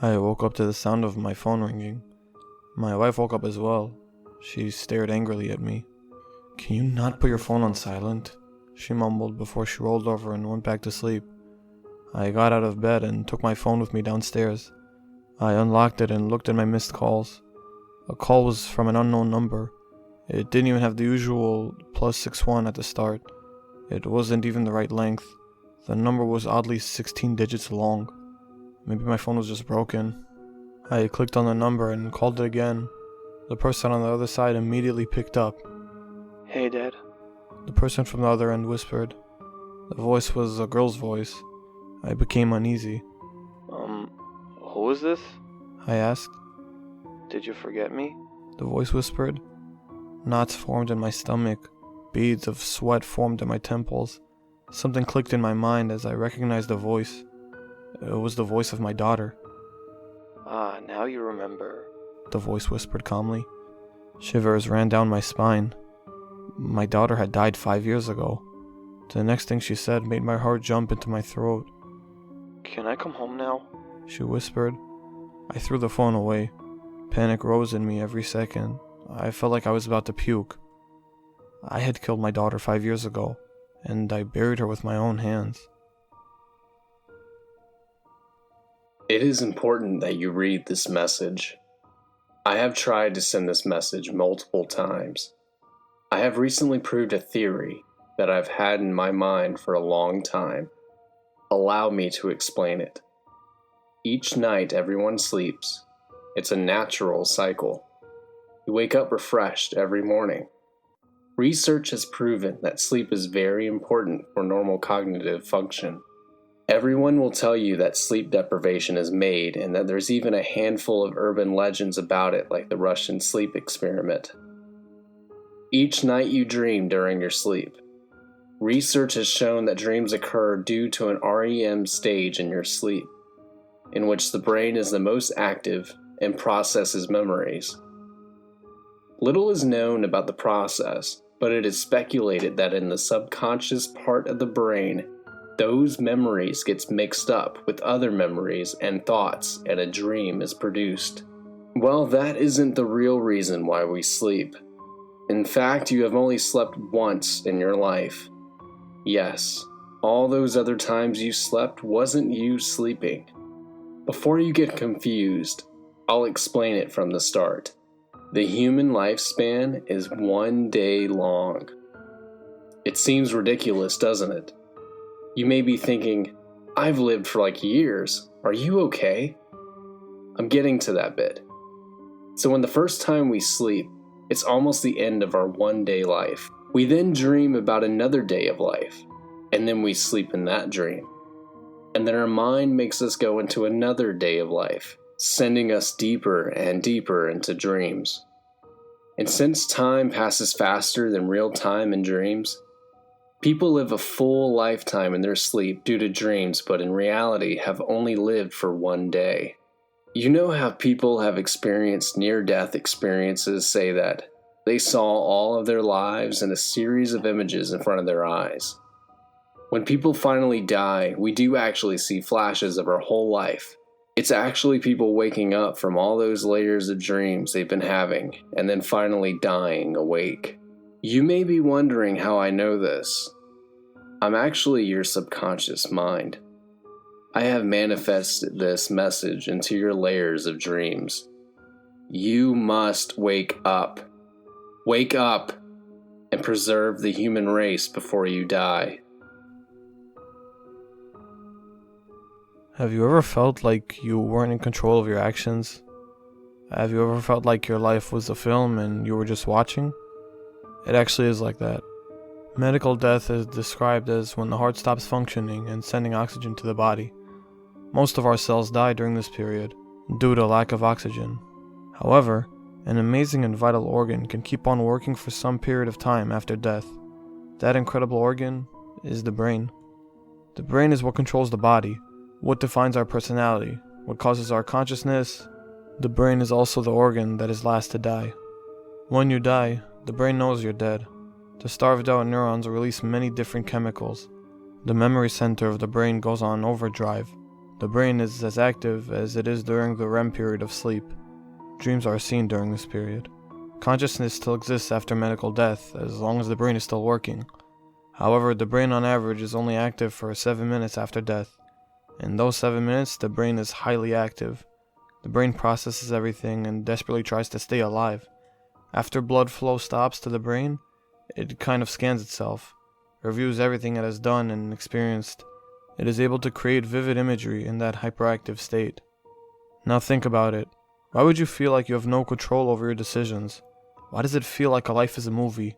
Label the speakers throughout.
Speaker 1: I woke up to the sound of my phone ringing. My wife woke up as well. She stared angrily at me. "Can you not put your phone on silent?" she mumbled before she rolled over and went back to sleep. I got out of bed and took my phone with me downstairs. I unlocked it and looked at my missed calls. A call was from an unknown number. It didn't even have the usual +61 at the start. It wasn't even the right length. The number was oddly 16 digits long. Maybe my phone was just broken. I clicked on the number and called it again. The person on the other side immediately picked up.
Speaker 2: "Hey, Dad."
Speaker 1: The person from the other end whispered. The voice was a girl's voice. I became uneasy.
Speaker 2: Who is this?"
Speaker 1: I asked.
Speaker 2: "Did you forget me?"
Speaker 1: The voice whispered. Knots formed in my stomach. Beads of sweat formed in my temples. Something clicked in my mind as I recognized the voice. It was the voice of my daughter.
Speaker 2: "Ah, now you remember."
Speaker 1: The voice whispered calmly. Shivers ran down my spine. My daughter had died 5 years ago. The next thing she said made my heart jump into my throat.
Speaker 2: "Can I come home now?"
Speaker 1: She whispered. I threw the phone away. Panic rose in me every second. I felt like I was about to puke. I had killed my daughter 5 years ago, and I buried her with my own hands.
Speaker 3: It is important that you read this message. I have tried to send this message multiple times. I have recently proved a theory that I've had in my mind for a long time. Allow me to explain it. Each night everyone sleeps. It's a natural cycle. You wake up refreshed every morning. Research has proven that sleep is very important for normal cognitive function. Everyone will tell you that sleep deprivation is made and that there's even a handful of urban legends about it, like the Russian sleep experiment. Each night you dream during your sleep. Research has shown that dreams occur due to an REM stage in your sleep, in which the brain is the most active and processes memories. Little is known about the process, but it is speculated that in the subconscious part of the brain, those memories gets mixed up with other memories and thoughts, and a dream is produced. Well, that isn't the real reason why we sleep. In fact, you have only slept once in your life. Yes, all those other times you slept wasn't you sleeping. Before you get confused, I'll explain it from the start. The human lifespan is 1 day long. It seems ridiculous, doesn't it? You may be thinking, I've lived for like years. Are you okay? I'm getting to that bit. So when the first time we sleep, it's almost the end of our 1 day life. We then dream about another day of life, and then we sleep in that dream. And then our mind makes us go into another day of life, sending us deeper and deeper into dreams. And since time passes faster than real time in dreams, people live a full lifetime in their sleep due to dreams, but in reality have only lived for 1 day. You know how people have experienced near-death experiences say that they saw all of their lives in a series of images in front of their eyes. When people finally die, we do actually see flashes of our whole life. It's actually people waking up from all those layers of dreams they've been having, and then finally dying awake. You may be wondering how I know this. I'm actually your subconscious mind. I have manifested this message into your layers of dreams. You must wake up. Wake up and preserve the human race before you die.
Speaker 1: Have you ever felt like you weren't in control of your actions? Have you ever felt like your life was a film and you were just watching? It actually is like that. Medical death is described as when the heart stops functioning and sending oxygen to the body. Most of our cells die during this period due to lack of oxygen. However, an amazing and vital organ can keep on working for some period of time after death. That incredible organ is the brain. The brain is what controls the body, what defines our personality, what causes our consciousness. The brain is also the organ that is last to die. When you die, the brain knows you're dead. The starved out neurons release many different chemicals. The memory center of the brain goes on overdrive. The brain is as active as it is during the REM period of sleep. Dreams are seen during this period. Consciousness still exists after medical death, as long as the brain is still working. However, the brain on average is only active for 7 minutes after death. In those 7 minutes, the brain is highly active. The brain processes everything and desperately tries to stay alive. After blood flow stops to the brain, it kind of scans itself, reviews everything it has done and experienced. It is able to create vivid imagery in that hyperactive state. Now think about it. Why would you feel like you have no control over your decisions? Why does it feel like a life is a movie?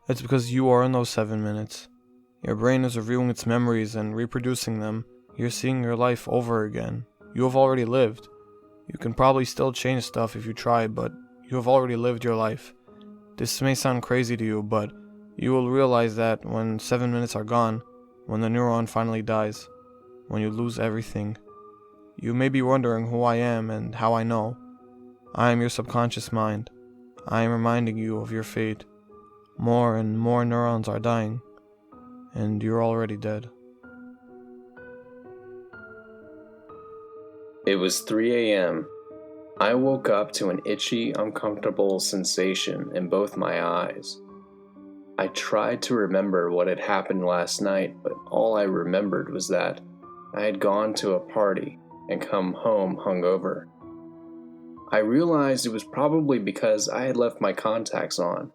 Speaker 1: It's because you are in those 7 minutes. Your brain is reviewing its memories and reproducing them. You're seeing your life over again. You have already lived. You can probably still change stuff if you try, but you have already lived your life. This may sound crazy to you, but you will realize that when 7 minutes are gone, when the neuron finally dies, when you lose everything. You may be wondering who I am and how I know. I am your subconscious mind. I am reminding you of your fate. More and more neurons are dying, and you're already dead.
Speaker 3: It was 3 a.m. I woke up to an itchy, uncomfortable sensation in both my eyes. I tried to remember what had happened last night, but all I remembered was that I had gone to a party and come home hungover. I realized it was probably because I had left my contacts on.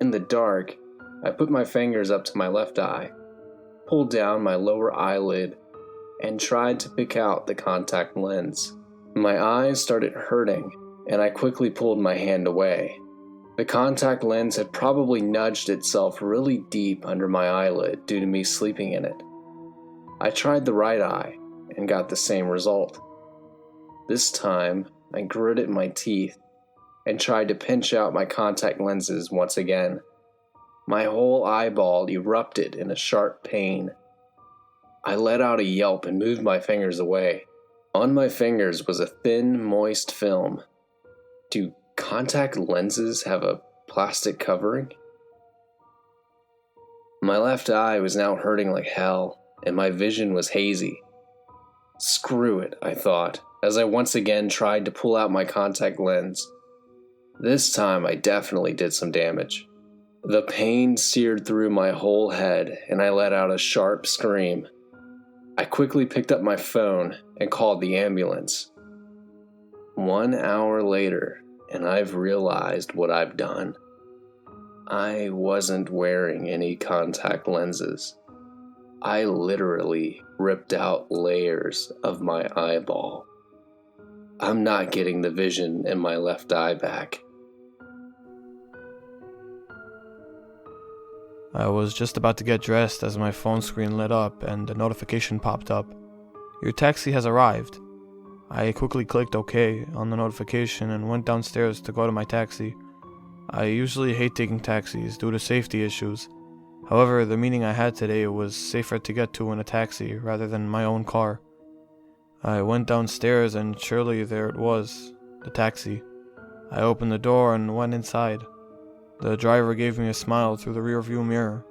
Speaker 3: In the dark, I put my fingers up to my left eye, pulled down my lower eyelid, and tried to pick out the contact lens. My eyes started hurting, and I quickly pulled my hand away. The contact lens had probably nudged itself really deep under my eyelid due to me sleeping in it. I tried the right eye and got the same result. This time, I gritted my teeth and tried to pinch out my contact lenses once again. My whole eyeball erupted in a sharp pain. I let out a yelp and moved my fingers away. On my fingers was a thin, moist film. Do contact lenses have a plastic covering? My left eye was now hurting like hell, and my vision was hazy. Screw it, I thought, as I once again tried to pull out my contact lens. This time I definitely did some damage. The pain seared through my whole head, and I let out a sharp scream. I quickly picked up my phone and called the ambulance. 1 hour later, and I've realized what I've done. I wasn't wearing any contact lenses. I literally ripped out layers of my eyeball. I'm not getting the vision in my left eye back.
Speaker 1: I was just about to get dressed as my phone screen lit up and a notification popped up. Your taxi has arrived. I quickly clicked OK on the notification and went downstairs to go to my taxi. I usually hate taking taxis due to safety issues. However, the meeting I had today was safer to get to in a taxi rather than my own car. I went downstairs and surely there it was, the taxi. I opened the door and went inside. The driver gave me a smile through the rearview mirror.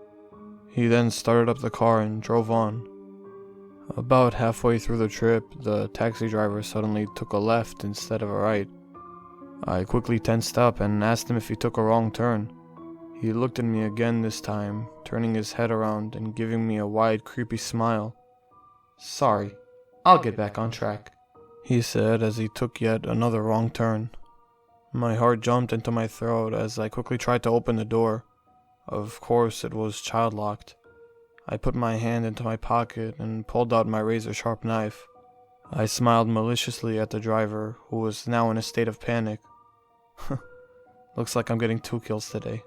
Speaker 1: He then started up the car and drove on. About halfway through the trip, the taxi driver suddenly took a left instead of a right. I quickly tensed up and asked him if he took a wrong turn. He looked at me again this time, turning his head around and giving me a wide, creepy smile. "Sorry, I'll get back on track," he said as he took yet another wrong turn. My heart jumped into my throat as I quickly tried to open the door. Of course, it was child-locked. I put my hand into my pocket and pulled out my razor-sharp knife. I smiled maliciously at the driver, who was now in a state of panic. Looks like I'm getting 2 kills today.